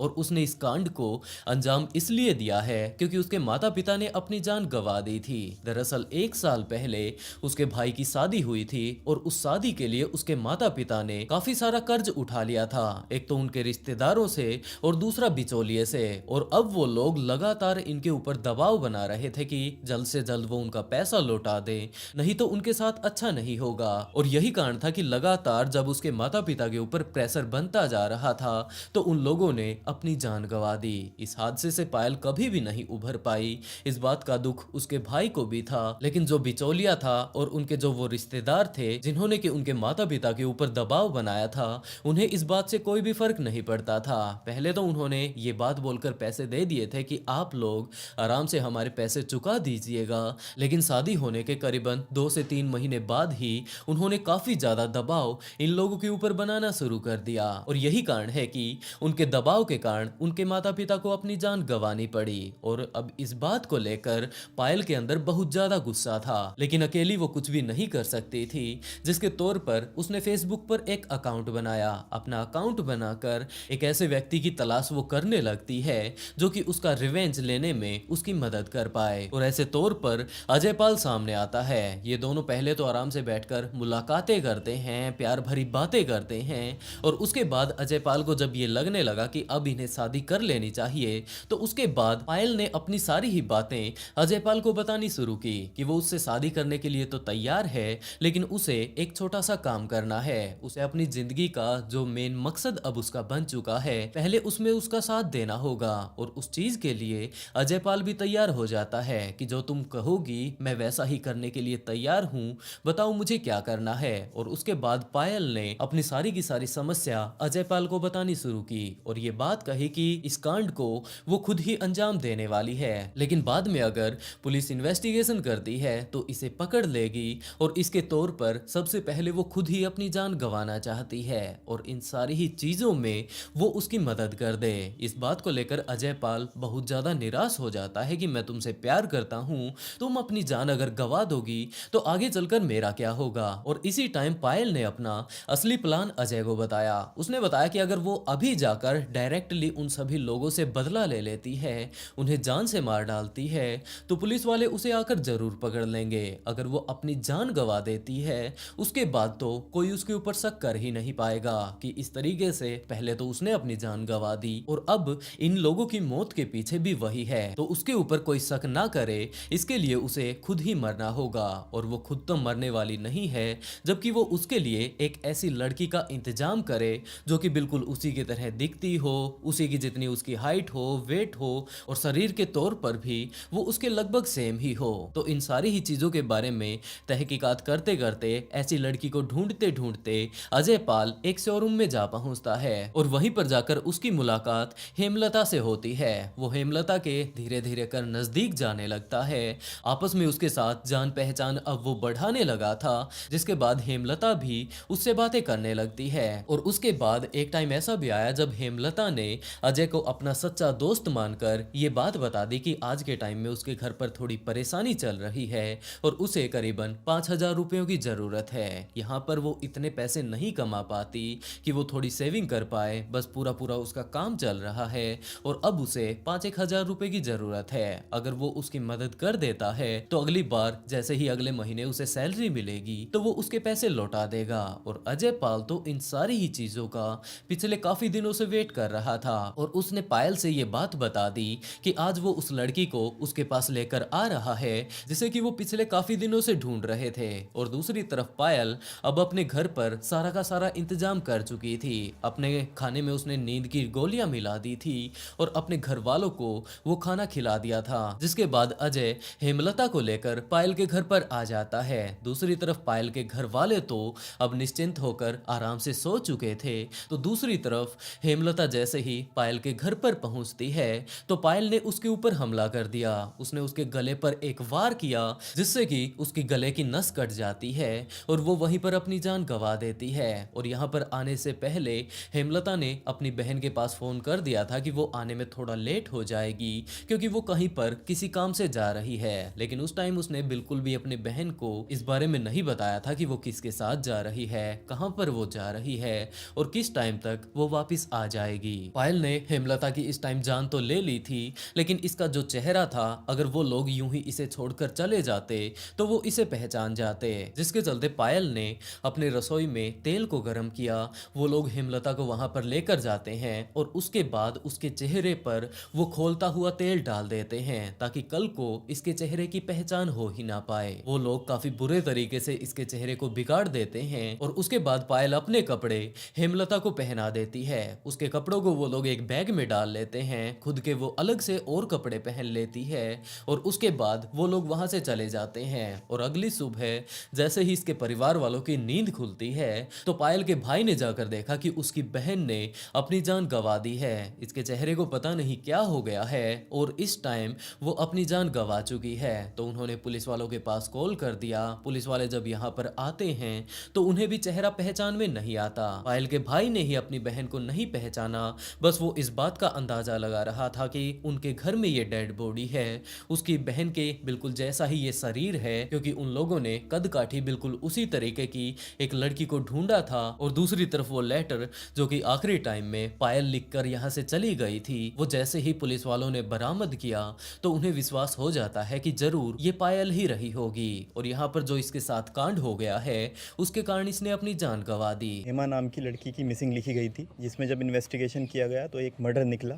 और उसने इस कांड को अंजाम इसलिए दिया है क्योंकि उसके माता पिता ने अपनी जान गंवा दी थी। दरअसल 1 साल पहले उसके भाई की शादी हुई थी और उस शादी के लिए उसके माता पिता ने काफी सारा कर्ज उठा लिया था, एक तो उनके रिश्तेदारों से और दूसरा बिचौलिए से। और अब वो लोग लगातार इनके ऊपर दबाव बना रहे थे कि जल्द से जल्द वो उनका पैसा लौटा दे, नहीं तो उनके साथ अच्छा नहीं होगा। और यही कारण था कि लगातार जब उसके माता पिता के ऊपर प्रेशर बनता जा रहा था तो उन लोगों ने अपनी जान गंवा दी। इस हादसे से पायल कभी भी नहीं उभर पाई। इस बात का दुख उसके भाई को भी था, लेकिन जो बिचौलिया था और उनके जो वो रिश्तेदार थे जिन्होंने कि उनके माता पिता के ऊपर दबाव बनाया था, उन्हें इस बात से कोई भी फर्क नहीं पड़ता था। पहले तो उन्होंने ये बात बोलकर पैसे दे दिए थे कि आप लोग आराम से हमारे पैसे चुका दीजिएगा, लेकिन शादी होने के करीबन 2 से 3 महीने बाद ही उन्होंने काफी ज्यादा दबाव दबाव इन लोगों के ऊपर बनाना शुरू कर दिया और यही कारण है कि उनके दबाव के कारण उनके माता पिता को अपनी जान गंवानी पड़ी। और अब इस बात को लेकर पायल के अंदर बहुत ज्यादा गुस्सा था, लेकिन अकेली वो कुछ भी नहीं कर सकती थी, जिसके तौर पर उसने फेसबुक पर एक अकाउंट बनाया। अपना अकाउंट बनाकर एक ऐसे व्यक्ति की तलाश वो करने लगती है जो कि उसका रिवेंज लेने में उसकी मदद कर पाए। और ऐसे तौर पर अजय पाल सामने आता है। ये दोनों पहले तो आराम से बैठकर मुलाकातें करते हैं, प्यार भरी बातें करते हैं और उसके बाद अजय पाल को जब ये लगने लगा कि अब इन्हें शादी कर लेनी चाहिए, तो उसके बाद पायल ने अपनी सारी ही बातें अजय पाल को बतानी शुरू की कि वो उससे शादी करने के लिए तो तैयार है, लेकिन उसे एक छोटा सा काम करना है। उसे अपनी जिंदगी का जो मेन मकसद अब उसका बन चुका है, पहले उसमें उसका साथ देना होगा। और उस चीज के लिए अजय पाल भी तैयार हो जाता है कि जो तुम कहोगी मैं वैसा ही करने के लिए तैयार हूँ, बताओ मुझे क्या करना है। और उसके बाद पायल ने अपनी सारी की सारी समस्या अजय पाल को बतानी शुरू की और ये बात कही कि इस कांड को वो खुद ही अंजाम देने वाली है, लेकिन बाद में अगर पुलिस इन्वेस्टिगेशन करती है तो इसे पकड़ लेगी और इसके तौर पर सबसे पहले वो खुद ही अपनी जान गंवाना चाहती है और इन सारी ही चीजों में वो उसकी मदद कर दे। इस बात को लेकर अजय पाल बहुत ज्यादा निराश हो जाता है कि मैं तुमसे प्यार करता हूँ, तुम अपनी जान अगर गंवा दोगी तो आगे चलकर मेरा क्या होगा। और इसी टाइम पायल ने अपना असली प्लान अजय को बताया। उसने बताया कि अगर वो अभी जाकर डायरेक्टली उन सभी लोगों से बदला ले लेती है, उन्हें जान से मार डालती है, तो पुलिस वाले उसे आकर जरूर पकड़ लेंगे। अगर वो अपनी जान गंवा देती है उसके बाद तो कोई उसके ऊपर शक कर ही नहीं पाएगा कि इस तरीके से पहले तो उसने अपनी जान गंवा दी और अब इन लोगों की मौत के पीछे भी वही है, तो उसके ऊपर कोई शक ना करे इसके लिए उसे खुद ही मरना होगा। और वो खुद तो मरने वाली नहीं है, जबकि वो उसके लिए एक ऐसी लड़की का इंतजाम करे जो कि बिल्कुल उसी की तरह दिखती हो, उसी की जितनी उसकी हाइट हो, वेट हो और शरीर के तौर पर भी वो उसके लगभग सेम ही हो। तो इन सारी ही चीजों के बारे में तहकीकात करते करते ऐसी लड़की को ढूंढते ढूंढते अजय पाल एक शोरूम में जा पहुंचता है और वहीं पर जाकर उसकी मुलाकात हेमलता से होती है। वो हेमलता के धीरे धीरे कर नजदीक जाने लगता है। आपस में उसके साथ जान पहचान अब वो बढ़ाने लगा था, जिसके बाद हेमलता भी उससे बातें करने लगती है। और उसके बाद एक टाइम ऐसा भी आया जब हेमलता ने अजय को अपना सच्चा दोस्त मानकर ये बात बता दी कि आज के टाइम में उसके घर पर थोड़ी परेशानी चल रही है और उसे करीबन 5,000 रुपयों की जरूरत है। यहाँ पर वो इतने पैसे नहीं कमा पाती कि वो थोड़ी सेविंग कर पाए, बस पूरा पूरा उसका काम चल रहा है और अब उसे 5,000 रुपए की जरूरत है। अगर वो उसकी मदद कर देता है तो अगली बार जैसे ही अगले महीने उसे सैलरी मिलेगी तो वो उसके पैसे लौटा देगा। और अजय पाल तो इन सारी ही चीजों का पिछले काफी दिनों से वेट कर रहा था और उसने पायल से ये बात बता दी कि आज वो उस लड़की को उसके पास लेकर आ रहा है जिसे कि वो पिछले काफी दिनों से ढूंढ रहे थे। और दूसरी तरफ पायल अब अपने घर पर सारा का सारा इंतजाम कर चुकी थी। अपने खाने में उसने नींद की गोलियां मिला दी थी और अपने घर वालों को वो खाना खिला दिया था। जिसके बाद अजय हेमलता को लेकर पायल के घर पर आ जाता है। दूसरी तरफ पायल के घर वाले तो अब निश्चिंत होकर आराम से सो चुके थे, तो दूसरी तरफ हेमलता जैसे ही पायल के घर पर पहुंचती है तो पायल ने उसके ऊपर हमला कर दिया। उसने उसके गले पर एक वार किया जिससे कि उसकी गले की नस कट जाती है और वो वहीं पर अपनी जान गंवा देती है। और यहाँ पर आने से पहले हेमलता ने अपनी बहन के पास फोन कर दिया था कि वो आने में थोड़ा लेट हो जाएगी क्योंकि वो कहीं पर किसी काम से जा रही है, लेकिन उस टाइम उसने बिल्कुल भी अपने बहन को इस बारे में नहीं बताया था कि वो किसके साथ जा रही है, कहां पर वो जा रही है और किस टाइम तक वो वापस आ जाएगी। पायल ने हेमलता की इस टाइम जान तो ले ली थी, लेकिन इसका जो चेहरा था अगर वो लोग यूं ही इसे छोड़कर चले जाते तो वो इसे पहचान जाते, जिसके चलते पायल ने अपने रसोई में तेल को गर्म किया। वो लोग हेमलता को वहां पर लेकर जाते हैं और उसके बाद उसके चेहरे पर वो खोलता हुआ तेल डाल देते हैं ताकि कल को इसके चेहरे की पहचान हो ही ना पाए। वो लोग काफी बुरे तरीके से इसके चेहरे को बिगाड़ देते हैं और उसके बाद पायल अपने कपड़े हेमलता को पहना देती है। उसके कपड़ों को वो लोग एक बैग में डाल लेते हैं, खुद के वो अलग से और कपड़े पहन लेती है और उसके बाद वो लोग वहां से चले जाते हैं। और अगली सुबह जैसे ही इसके परिवार वालों की नींद खुलती है तो पायल के भाई ने जाकर देखा कि उसकी बहन ने अपनी जान गंवा दी है। इसके चेहरे को पता नहीं क्या हो गया है और इस टाइम वो अपनी जान गंवा चुकी है। तो उन्होंने पुलिस वालों के पास कॉल कर दिया। पुलिस वाले जब यहाँ पर आते हैं तो उन्हें भी चेहरा पहचान में नहीं आता। पायल के भाई ने ही अपनी बहन को नहीं पहचाना, बस वो इस बात का अंदाजा लगा रहा था कि उनके घर में ये डेड बॉडी है उसकी बहन के बिल्कुल जैसा ही ये शरीर है, क्योंकि उन लोगों ने कद काठी बिल्कुल उसी तरीके की एक लड़की को ढूंढा था। और दूसरी तरफ वो लेटर जो कि आखिरी टाइम में पायल लिखकर यहाँ से चली गई थी, वो जैसे ही पुलिस वालों ने बरामद किया तो उन्हें विश्वास हो जाता है कि जरूर ये पायल ही रही होगी। और यहाँ पर जो इसके साथ कांड हो गया है उसके कारण इसने अपनी जान गंवा दी। हेमा नाम की लड़की की मिसिंग लिखी गई थी, जिसमें जब इन्वेस्टिगेशन किया गया तो एक मर्डर निकला।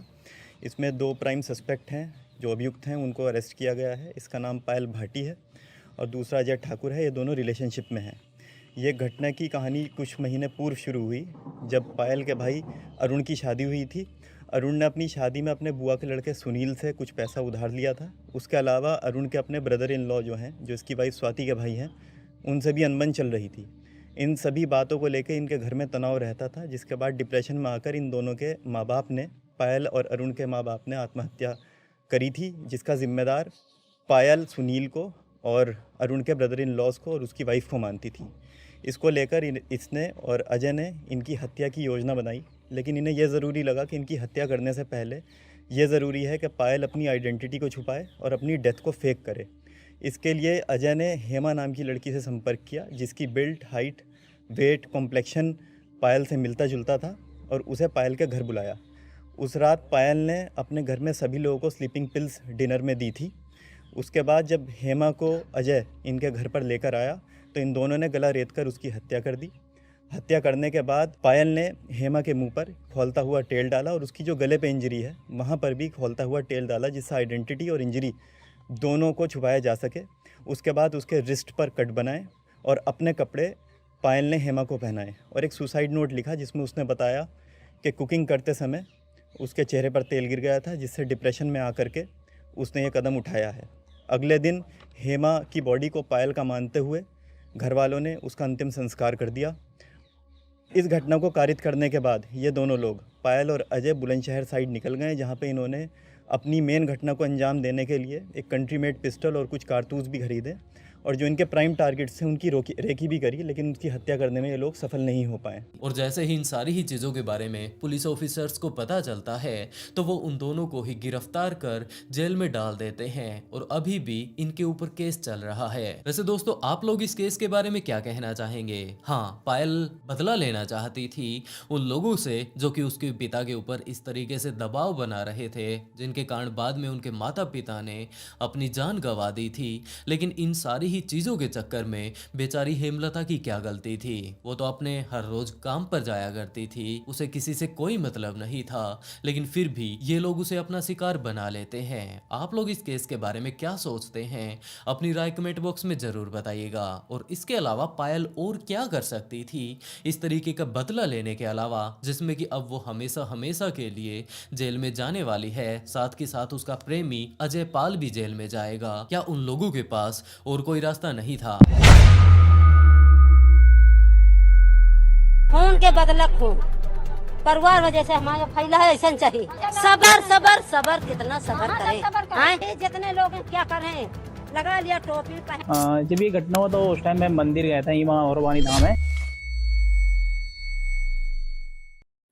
इसमें 2 प्राइम सस्पेक्ट हैं जो अभियुक्त हैं, उनको अरेस्ट किया गया है। इसका नाम पायल भाटी है और दूसरा अजय ठाकुर है। ये दोनों रिलेशनशिप में हैं। ये घटना की कहानी कुछ महीने पूर्व शुरू हुई जब पायल के भाई अरुण की शादी हुई थी। अरुण ने अपनी शादी में अपने बुआ के लड़के सुनील से कुछ पैसा उधार लिया था। उसके अलावा अरुण के अपने ब्रदर इन लॉ जो हैं, जो इसकी वाइफ स्वाति के भाई हैं, उनसे भी अनबन चल रही थी। इन सभी बातों को लेकर इनके घर में तनाव रहता था, जिसके बाद डिप्रेशन में आकर इन दोनों के माँ बाप ने, पायल और अरुण के माँ बाप ने आत्महत्या करी थी, जिसका जिम्मेदार पायल सुनील को और अरुण के ब्रदर इन लॉज को और उसकी वाइफ को मानती थी। इसको लेकर इसने और अजय ने इनकी हत्या की योजना बनाई, लेकिन इन्हें यह ज़रूरी लगा कि इनकी हत्या करने से पहले ये ज़रूरी है कि पायल अपनी आइडेंटिटी को छुपाए और अपनी डेथ को फेक करे। इसके लिए अजय ने हेमा नाम की लड़की से संपर्क किया, जिसकी बिल्ड, हाइट, वेट, कॉम्प्लेक्शन पायल से मिलता जुलता था, और उसे पायल के घर बुलाया। उस रात पायल ने अपने घर में सभी लोगों को स्लीपिंग पिल्स डिनर में दी थी। उसके बाद जब हेमा को अजय इनके घर पर लेकर आया तो इन दोनों ने गला रेत कर उसकी हत्या कर दी। हत्या करने के बाद पायल ने हेमा के मुंह पर खौलता हुआ तेल डाला और उसकी जो गले पे इंजरी है वहाँ पर भी खौलता हुआ तेल डाला, जिससे आइडेंटिटी और इंजरी दोनों को छुपाया जा सके। उसके बाद उसके रिस्ट पर कट बनाए और अपने कपड़े पायल ने हेमा को पहनाए और एक सुसाइड नोट लिखा, जिसमें उसने बताया कि कुकिंग करते समय उसके चेहरे पर तेल गिर गया था, जिससे डिप्रेशन में आकर के उसने ये कदम उठाया है। अगले दिन हेमा की बॉडी को पायल का मानते हुए घर वालों ने उसका अंतिम संस्कार कर दिया। इस घटना को कारित करने के बाद ये दोनों लोग, पायल और अजय, बुलंदशहर साइड निकल गए, जहाँ पे इन्होंने अपनी मेन घटना को अंजाम देने के लिए एक कंट्री मेड पिस्टल और कुछ कारतूस भी खरीदे, और जो इनके प्राइम टारगेट्स थे उनकी रेकी भी करी, लेकिन उनकी हत्या करने में ये लोग सफल नहीं हो पाए। और जैसे ही इन सारी ही चीज़ों के बारे में पुलिस ऑफिसर्स को पता चलता है तो वो उन दोनों को ही गिरफ्तार कर जेल में डाल देते हैं, और अभी भी इनके ऊपर केस चल रहा है। वैसे दोस्तों, आप लोग इस केस के बारे में क्या कहना चाहेंगे? हाँ, पायल बदला लेना चाहती थी उन लोगों से जो कि उसके पिता के ऊपर इस तरीके से दबाव बना रहे थे, जिनके कारण बाद में उनके माता पिता ने अपनी जान गंवा दी थी। लेकिन इन सारी ही चीजों के चक्कर में बेचारी हेमलता की क्या गलती थी? वो तो अपने हर रोज काम पर जाया करती थी, उसे किसी से कोई मतलब नहीं था, लेकिन फिर भी ये लोग उसे अपना शिकार बना लेते हैं। आप लोग इस केस के बारे में क्या सोचते हैं? अपनी राय कमेंट बॉक्स में जरूर बताइएगा। और इसके अलावा पायल और क्या कर सकती थी इस तरीके का बदला लेने के अलावा, जिसमें कि अब वो हमेशा हमेशा के लिए जेल में जाने वाली है। साथ के साथ उसका प्रेमी अजय पाल भी जेल में जाएगा। क्या उन लोगों के पास और कोई रास्ता नहीं था? खून के बदला खून, परिवार वजह से हमारा फैला है, ऐसा चाहिए। सबर सबर सबर, कितना सबर करें? जितने लोग हैं क्या करें, लगा लिया टोपी पहन। जब ये घटना हुआ तो उस टाइम मैं मंदिर गया था, वहाँ और वानी धाम है।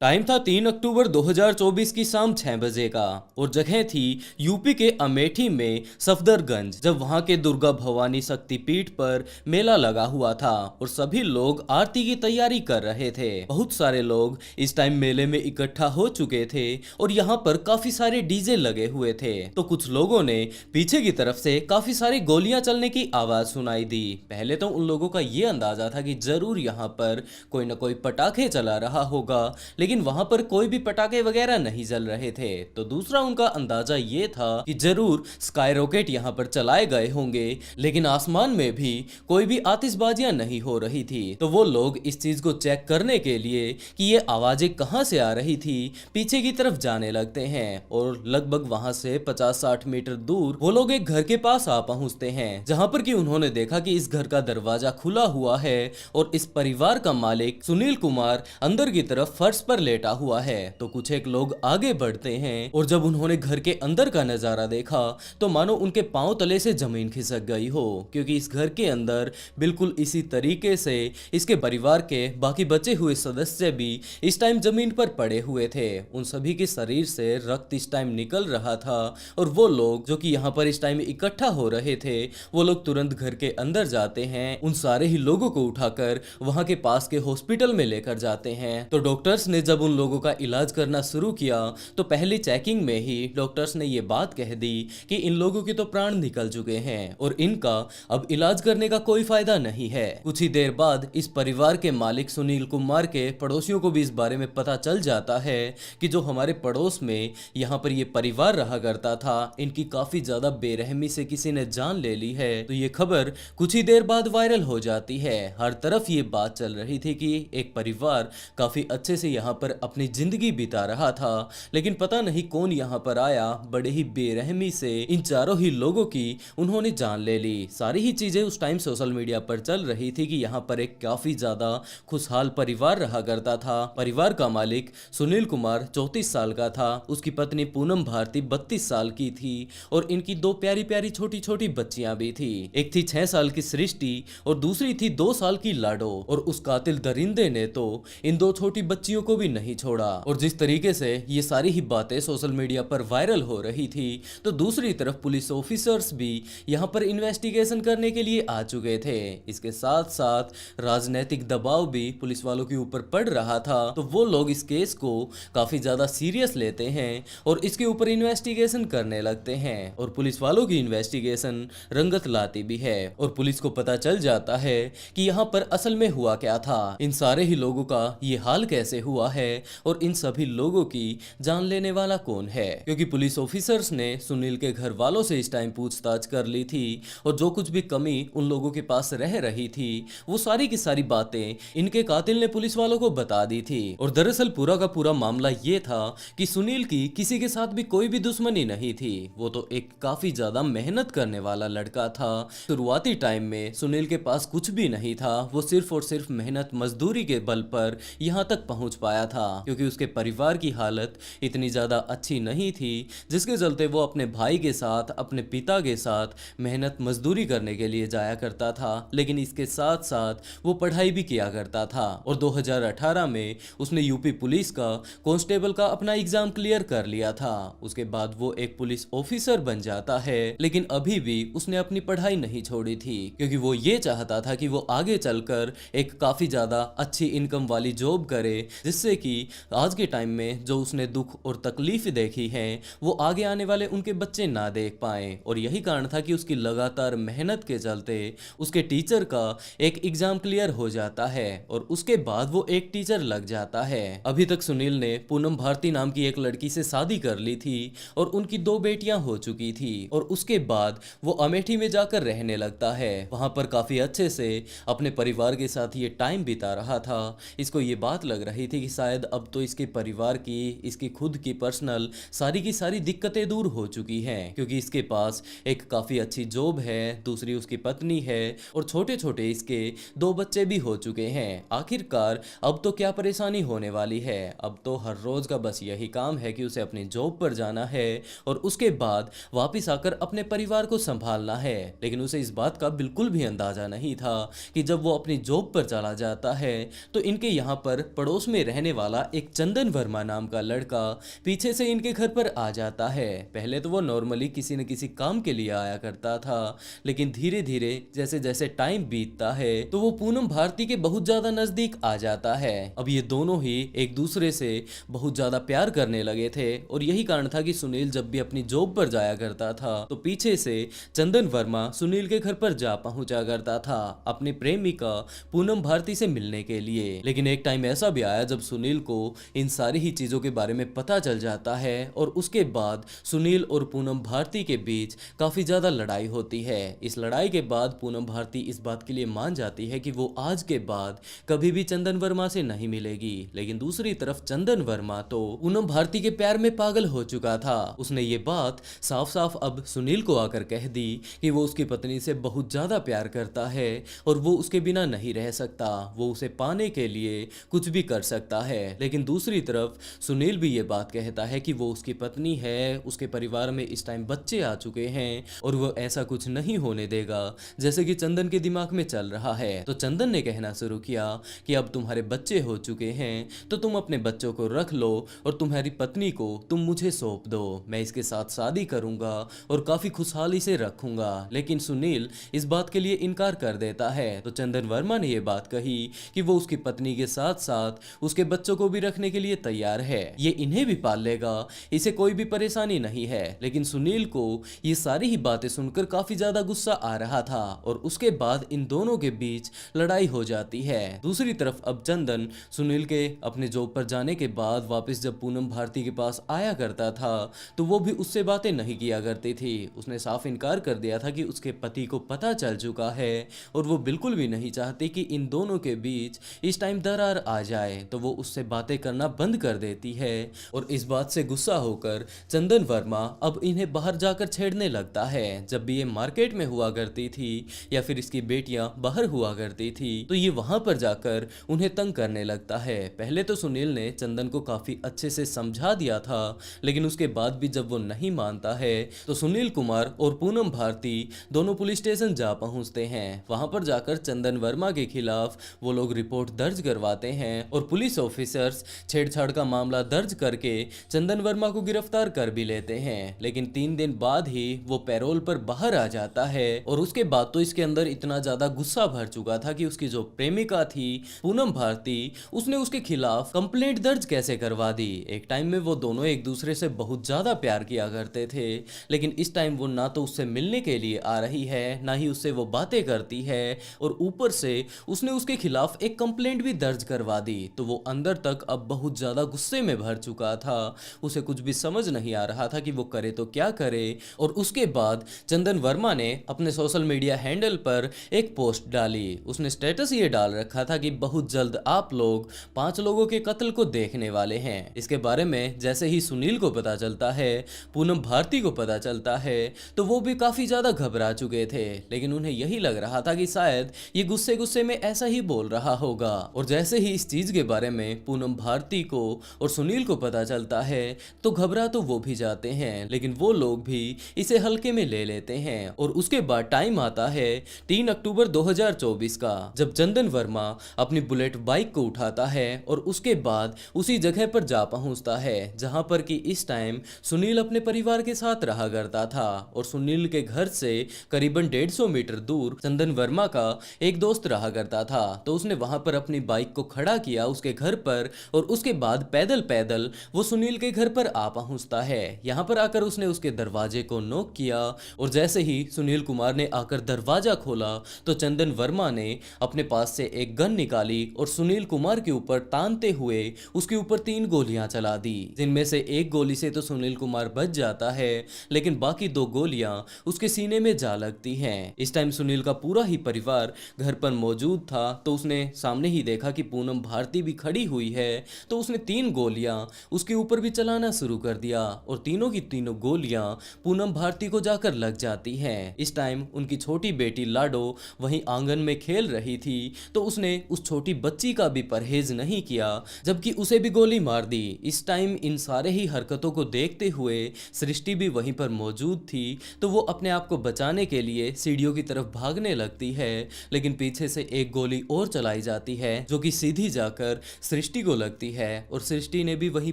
टाइम था 3 अक्टूबर 2024 की शाम 6 बजे का, और जगह थी यूपी के अमेठी में सफदरगंज, जब वहां के दुर्गा भवानी शक्तिपीठ पर मेला लगा हुआ था और सभी लोग आरती की तैयारी कर रहे थे। बहुत सारे लोग इस टाइम मेले में इकट्ठा हो चुके थे और यहाँ पर काफी सारे डीजे लगे हुए थे। तो कुछ लोगों ने पीछे की तरफ से काफी सारी गोलियां चलने की आवाज सुनाई दी। पहले तो उन लोगों का ये अंदाजा था कि जरूर यहाँ पर कोई न कोई पटाखे चला रहा होगा, लेकिन वहां पर कोई भी पटाखे वगैरह नहीं जल रहे थे। तो दूसरा उनका अंदाजा ये था कि जरूर स्काई रॉकेट यहां पर चलाए गए होंगे, लेकिन आसमान में भी कोई भी आतिशबाजियां नहीं हो रही थी। तो वो लोग इस चीज को चेक करने के लिए कि ये आवाजें कहां से आ रही थी, पीछे की तरफ जाने लगते हैं, और लगभग वहां से 50-60 मीटर दूर वो लोग एक घर के पास आ पहुंचते हैं, जहां पर कि उन्होंने देखा कि इस घर का दरवाजा खुला हुआ है और इस परिवार का मालिक सुनील कुमार अंदर की तरफ फर्श पर पर लेटा हुआ है तो कुछ एक लोग आगे बढ़ते हैं और जब उन्होंने घर के अंदर का नजारा देखा तो मानो उनके पांव तले से जमीन खिसक गई हो, क्योंकि इस घर के अंदर बिल्कुल इसी तरीके से इसके परिवार के बाकी बचे हुए सदस्य भी इस टाइम जमीन पर पड़े हुए थे। उन सभी के शरीर से रक्त इस टाइम निकल रहा था और वो लोग जो कि यहाँ पर इस टाइम इकट्ठा हो रहे थे वो लोग तुरंत घर के अंदर जाते हैं, उन सारे ही लोगों को उठाकर वहां के पास के हॉस्पिटल में लेकर जाते हैं। तो डॉक्टर्स ने जब उन लोगों का इलाज करना शुरू किया तो पहली चेकिंग में ही डॉक्टर्स ने ये बात कह दी कि इन लोगों के तो प्राण निकल चुके हैं और इनका अब इलाज करने का कोई फायदा नहीं है। कुछ ही देर बाद इस परिवार के मालिक सुनील कुमार के पड़ोसियों को भी इस बारे में पता चल जाता है कि जो हमारे पड़ोस में यहाँ पर ये परिवार रहा करता था इनकी काफी ज्यादा बेरहमी से किसी ने जान ले ली है। तो ये खबर कुछ ही देर बाद वायरल हो जाती है। हर तरफ ये बात चल रही थी कि एक परिवार काफी अच्छे से यहाँ पर अपनी जिंदगी बिता रहा था, लेकिन पता नहीं कौन यहाँ पर आया, बड़े ही बेरहमी से इन चारों ही लोगों की उन्होंने जान ले ली। सारी ही चीजें उस टाइम सोशल मीडिया पर चल रही थी कि यहाँ पर एक काफी ज्यादा खुशहाल परिवार रहा करता था। परिवार का मालिक सुनील कुमार 34 साल का था, उसकी पत्नी पूनम भारती 32 साल की थी और इनकी दो प्यारी प्यारी छोटी छोटी बच्चियां भी थी। एक थी 6 साल की सृष्टि और दूसरी थी 2 साल की लाडो। और उस कातिल दरिंदे ने तो इन दो छोटी बच्चियों को भी नहीं छोड़ा। और जिस तरीके से ये सारी ही बातें सोशल मीडिया पर वायरल हो रही थी तो दूसरी तरफ पुलिस ऑफिसर्स भी यहाँ पर इन्वेस्टिगेशन करने के लिए आ चुके थे। इसके साथ साथ राजनीतिक दबाव भी पुलिस वालों के ऊपर पड़ रहा था, तो वो लोग इस केस को काफी ज्यादा सीरियस लेते हैं और इसके ऊपर इन्वेस्टिगेशन करने लगते हैं। और पुलिस वालों की इन्वेस्टिगेशन रंगत लाती भी है और पुलिस को पता चल जाता है कि यहाँ पर असल में हुआ क्या था, इन सारे ही लोगों का ये हाल कैसे हुआ है और इन सभी लोगों की जान लेने वाला कौन है। क्योंकि पुलिस ऑफिसर्स ने सुनील के घर वालों से इस टाइम पूछताछ कर ली थी और जो कुछ भी कमी उन लोगों के पास रह रही थी वो सारी की सारी बातें इनके कातिल ने पुलिस वालों को बता दी थी। और दरअसल पूरा का पूरा मामला ये था कि सुनील की किसी के साथ भी कोई भी दुश्मनी नहीं थी, वो तो एक काफी ज्यादा मेहनत करने वाला लड़का था। शुरुआती टाइम में सुनील के पास कुछ भी नहीं था, वो सिर्फ और सिर्फ मेहनत मजदूरी के बल पर यहाँ तक पहुंच पाया था, क्योंकि उसके परिवार की हालत इतनी ज्यादा अच्छी नहीं थी, जिसके चलते वो अपने भाई के साथ अपने पिता के साथ मेहनत मजदूरी करने के लिए जाया करता था, लेकिन इसके साथ साथ वो पढ़ाई भी किया करता था। और 2018 में उसने यूपी पुलिस का कांस्टेबल का अपना एग्जाम क्लियर कर लिया था। उसके बाद वो एक पुलिस ऑफिसर बन जाता है, लेकिन अभी भी उसने अपनी पढ़ाई नहीं छोड़ी थी, क्योंकि वो ये चाहता था कि वो आगे चलकर एक काफी ज्यादा अच्छी इनकम वाली जॉब करे, जिससे कि आज के टाइम में जो उसने दुख और तकलीफ देखी है वो आगे आने वाले उनके बच्चे ना देख पाए। और यही कारण था कि उसकी लगातार मेहनत के चलते उसके टीचर का एक एग्जाम क्लियर हो जाता है और उसके बाद वो एक टीचर लग जाता है। अभी तक सुनील ने पूनम भारती नाम की एक लड़की से शादी कर ली थी और उनकी 2 बेटियां हो चुकी थी। और उसके बाद वो अमेठी में जाकर रहने लगता है, वहां पर काफी अच्छे से अपने परिवार के साथ ये टाइम बिता रहा था। इसको ये बात लग रही थी कि शायद अब तो इसके परिवार की, इसकी खुद की पर्सनल सारी की सारी दिक्कतें दूर हो चुकी हैं, क्योंकि इसके पास एक काफी अच्छी जॉब है, दूसरी उसकी पत्नी है और छोटे छोटे इसके 2 बच्चे भी हो चुके हैं। आखिरकार अब तो क्या परेशानी होने वाली है, अब तो हर रोज का बस यही काम है कि उसे अपनी जॉब पर जाना है और उसके बाद वापस आकर अपने परिवार को संभालना है। लेकिन उसे इस बात का बिल्कुल भी अंदाजा नहीं था कि जब वो अपनी जॉब पर चला जाता है तो इनके यहाँ पर पड़ोस में रहने वाला एक चंदन वर्मा नाम का लड़का पीछे से इनके घर पर आ जाता है। पहले तो वो नॉर्मली किसी न किसी काम के लिए आया करता था, लेकिन धीरे धीरे जैसे जैसे टाइम बीतता है तो वो पूनम भारती के बहुत ज्यादा नजदीक आ जाता है। अब ये दोनों ही एक दूसरे से बहुत ज्यादा प्यार करने लगे थे और यही कारण था कि सुनील जब भी अपनी जॉब पर जाया करता था तो पीछे से चंदन वर्मा सुनील के घर पर जा पहुंचा करता था अपनी प्रेमिका पूनम भारती से मिलने के लिए। लेकिन एक टाइम ऐसा भी आया जब सुनील को इन सारी ही चीजों के बारे में पता चल जाता है और उसके बाद सुनील और पूनम भारती के बीच काफी ज्यादा लड़ाई होती है। इस लड़ाई के बाद पूनम भारती इस बात के लिए मान जाती है कि वो आज के बाद कभी भी चंदन वर्मा से नहीं मिलेगी। लेकिन दूसरी तरफ चंदन वर्मा तो पूनम भारती के प्यार में पागल हो चुका था। उसने ये बात साफ साफ अब सुनील को आकर कह दी कि वो उसकी पत्नी से बहुत ज्यादा प्यार करता है और वो उसके बिना नहीं रह सकता, वो उसे पाने के लिए कुछ भी कर सकता है। लेकिन दूसरी तरफ सुनील भी ये बात कहता है कि वो उसकी पत्नी है, उसके परिवार में इस टाइम बच्चे आ चुके हैं और वो ऐसा कुछ नहीं होने देगा जैसे कि चंदन के दिमाग में चल रहा है। तो चंदन ने कहना शुरू किया कि अब तुम्हारे बच्चे हो चुके हैं तो तुम अपने बच्चों को रख लो और तुम्हारी पत्नी को तुम मुझे सौंप दो, मैं इसके साथ शादी करूंगा और काफी खुशहाली से रखूंगा। लेकिन सुनील इस बात के लिए इनकार कर देता है। तो चंदन वर्मा ने यह बात कही कि वो उसकी पत्नी के साथ साथ उसके बच्चों को भी रखने के लिए तैयार है, ये इन्हें भी पाल लेगा, इसे कोई भी परेशानी नहीं है। लेकिन सुनील को ये सारी ही बातें सुनकर काफी ज्यादा गुस्सा आ रहा था और उसके बाद इन दोनों के बीच लड़ाई हो जाती है। दूसरी तरफ अब चंदन सुनील के अपने जॉब पर जाने के बाद वापस जब पूनम भारती के पास आया करता था तो वो भी उससे बातें नहीं किया करती थी। उसने साफ इनकार कर दिया था कि उसके पति को पता चल चुका है और वो बिल्कुल भी नहीं चाहती कि इन दोनों के बीच इस टाइम दरार आ जाए, तो वो उससे बातें करना बंद कर देती है। और इस बात से गुस्सा होकर चंदन वर्मा अब इन्हें बाहर जाकर छेड़ने लगता है। जब भी ये मार्केट में हुआ करती थी या फिर इसकी बेटियां बाहर हुआ करती थी तो ये वहां पर जाकर उन्हें तंग करने लगता है। पहले तो सुनील ने चंदन को काफी अच्छे से समझा दिया था, लेकिन उसके बाद भी जब वो नहीं मानता है तो सुनील कुमार और पूनम भारती दोनों पुलिस स्टेशन जा पहुंचते हैं। वहां पर जाकर चंदन वर्मा के खिलाफ वो लोग रिपोर्ट दर्ज करवाते हैं और पुलिस ऑफिसर्स छेड़छाड़ का मामला दर्ज करके चंदन वर्मा को गिरफ्तार कर भी लेते हैं। लेकिन 3 दिन बाद ही वो पैरोल पर बाहर आ जाता है और उसके बाद तो इसके अंदर इतना ज्यादा गुस्सा भर चुका था कि उसकी जो प्रेमिका थी पूनम भारती, उसने उसके खिलाफ कंप्लेंट दर्ज कैसे करवा दी। एक टाइम में वो दोनों एक दूसरे से बहुत ज्यादा प्यार किया करते थे, लेकिन इस टाइम वो ना तो उससे मिलने के लिए आ रही है, ना ही उससे वो बातें करती है और ऊपर से उसने उसके खिलाफ एक कंप्लेंट भी दर्ज करवा दी। तो वो अंदर तक अब बहुत ज्यादा गुस्से में भर चुका था, उसे कुछ भी समझ नहीं आ रहा था कि वो करे तो क्या करे। और उसके बाद चंदन वर्मा ने अपने सोशल मीडिया हैंडल पर एक पोस्ट डाली। उसने स्टेटस ये डाल रखा था कि बहुत जल्द आप लोग 5 लोगों के कत्ल को देखने वाले हैं। इसके बारे में जैसे ही सुनील को पता चलता है, पूनम भारती को पता चलता है, तो वो भी काफी ज्यादा घबरा चुके थे। लेकिन उन्हें यही लग रहा था कि शायद ये गुस्से गुस्से में ऐसा ही बोल रहा होगा। और जैसे ही इस चीज के बारे में पूनम भारती को और सुनील को पता चलता है तो घबरा तो वो भी जाते हैं, लेकिन वो लोग भी इसे हल्के में ले लेते हैं। और उसके बाद टाइम आता है 3 अक्टूबर 2024 का, जब चंदन वर्मा अपनी बुलेट बाइक को उठाता है और उसके बाद उसी जगह पर जा पहुंचता है जहां पर कि इस टाइम सुनील अपने परिवार के साथ रहा करता था। और सुनील के घर से करीबन 150 मीटर दूर चंदन वर्मा का एक दोस्त रहा करता था। तो उसने वहां पर अपनी बाइक को खड़ा किया उसके घर पर और उसके बाद पैदल पैदल वो सुनील के घर पर आ पहुंचता है। यहाँ पर आकर उसने उसके दरवाजे को नॉक किया और जैसे ही सुनील कुमार ने आकर दरवाजा खोला तो चंदन वर्मा ने अपने पास से एक गन निकाली और सुनील कुमार के ऊपर तानते हुए उसके ऊपर 3 गोलियां चला दी, जिनमें से एक गोली से तो सुनील कुमार बच जाता है, लेकिन बाकी 2 गोलियां उसके सीने में जा लगती हैं। इस टाइम सुनील का पूरा ही परिवार घर पर मौजूद था, तो उसने सामने ही देखा कि पूनम भारती भी खड़ी हुई है, तो उसने 3 गोलियां उसके ऊपर भी चलाना शुरू कर दिया और तीनों की तीनों गोलियां पूनम भारती को जाकर लग जाती हैं। इस टाइम उनकी छोटी बेटी लाडो वहीं आंगन में खेल रही थी, तो उसने उस छोटी बच्ची का भी परहेज नहीं किया, जबकि उसे भी गोली मार दी। इस टाइम इन सारे ही हरकतों को देखते हुए सृष्टि भी वहीं पर मौजूद थी, तो वो अपने आप को बचाने के लिए सीढ़ियों की तरफ भागने लगती है, लेकिन पीछे से एक गोली और चलाई जाती है जो कि सीधी जाकर सृष्टि को लगती है और सृष्टि ने भी वहीं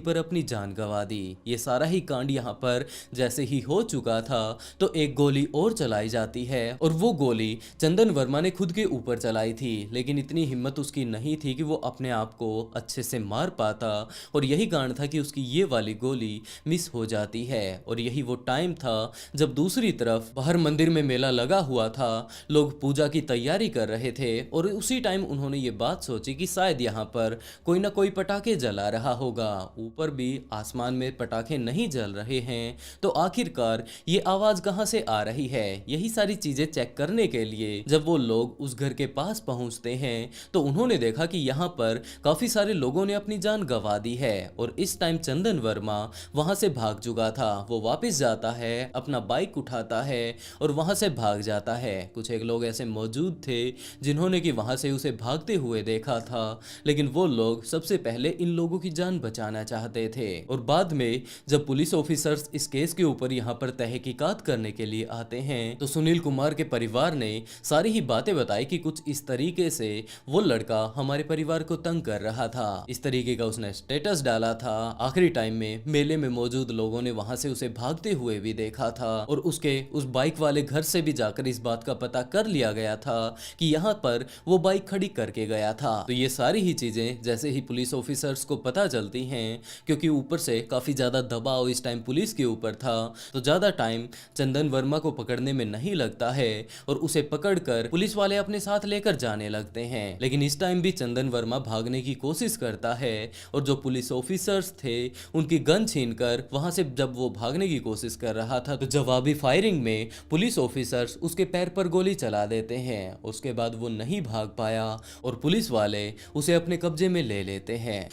पर अपनी जान गंवा दी। ये सारा ही कांड यहाँ पर जैसे ही हो चुका था तो एक गोली और चलाई जाती है और वो गोली चंदन वर्मा ने खुद के ऊपर चलाई थी, लेकिन इतनी हिम्मत उसकी नहीं थी कि वो अपने आप को अच्छे से मार पाता और यही कारण था कि उसकी ये वाली गोली मिस हो जाती है। और यही वो टाइम था जब दूसरी तरफ बाहर मंदिर में मेला लगा हुआ था, लोग पूजा की तैयारी कर रहे थे और उसी टाइम उन्होंने ये बात सोची कि शायद यहाँ पर कोई ना कोई पटाखे जला रहा होगा। ऊपर भी आसमान में पटाखे नहीं जल रहे हैं, तो आखिरकार ये आवाज कहाँ से आ रही है। यही सारी चीजें चेक करने के लिए जब वो लोग उस घर के पास पहुंचते हैं तो उन्होंने देखा कि यहाँ पर काफी सारे लोगों ने अपनी जान गंवा दी है और इस टाइम चंदन वर्मा वहां से भाग चुका था। वो वापस जाता है, अपना बाइक उठाता है और वहां से भाग जाता है। कुछ एक लोग ऐसे मौजूद थे जिन्होंने कि वहां से उसे भागते हुए देखा था, लेकिन वो लोग सबसे पहले इन लोगों की जान बचाना चाहते थे और बाद में जब पुलिस ऑफिसर्स इस केस के ऊपर यहाँ पर तहकीकात करने के लिए आते हैं तो सुनील कुमार के परिवार ने सारी ही बातें बताई कि कुछ इस तरीके से वो लड़का हमारे परिवार को तंग कर रहा था, इस तरीके का उसने स्टेटस डाला था। आखिरी टाइम में मेले में मौजूद लोगों ने वहां से उसे भागते हुए भी देखा था और उसके उस बाइक वाले घर से भी जाकर इस बात का पता कर लिया गया था कि यहाँ पर वो बाइक खड़ी करके गया था। तो ये सारी ही चीजें जैसे ही पुलिस ऑफिसर्स को पता चलती हैं, क्योंकि ऊपर से काफी ज्यादा दबाव इस टाइम पुलिस के ऊपर था, तो ज्यादा टाइम चंदन वर्मा को पकड़ने में नहीं लगता है और उसे पकड़कर पुलिस वाले अपने साथ लेकर जाने लगते हैं। लेकिन इस टाइम भी चंदन वर्मा भागने की कोशिश करता है और जो पुलिस ऑफिसर्स थे उनकी गन छीनकर वहां से जब वो भागने की कोशिश कर रहा था तो जवाबी फायरिंग में पुलिस ऑफिसर्स उसके पैर पर गोली चला देते हैं। उसके बाद वो नहीं भाग पाया और पुलिस वाले उसे अपने कब्जे में ले लेते हैं।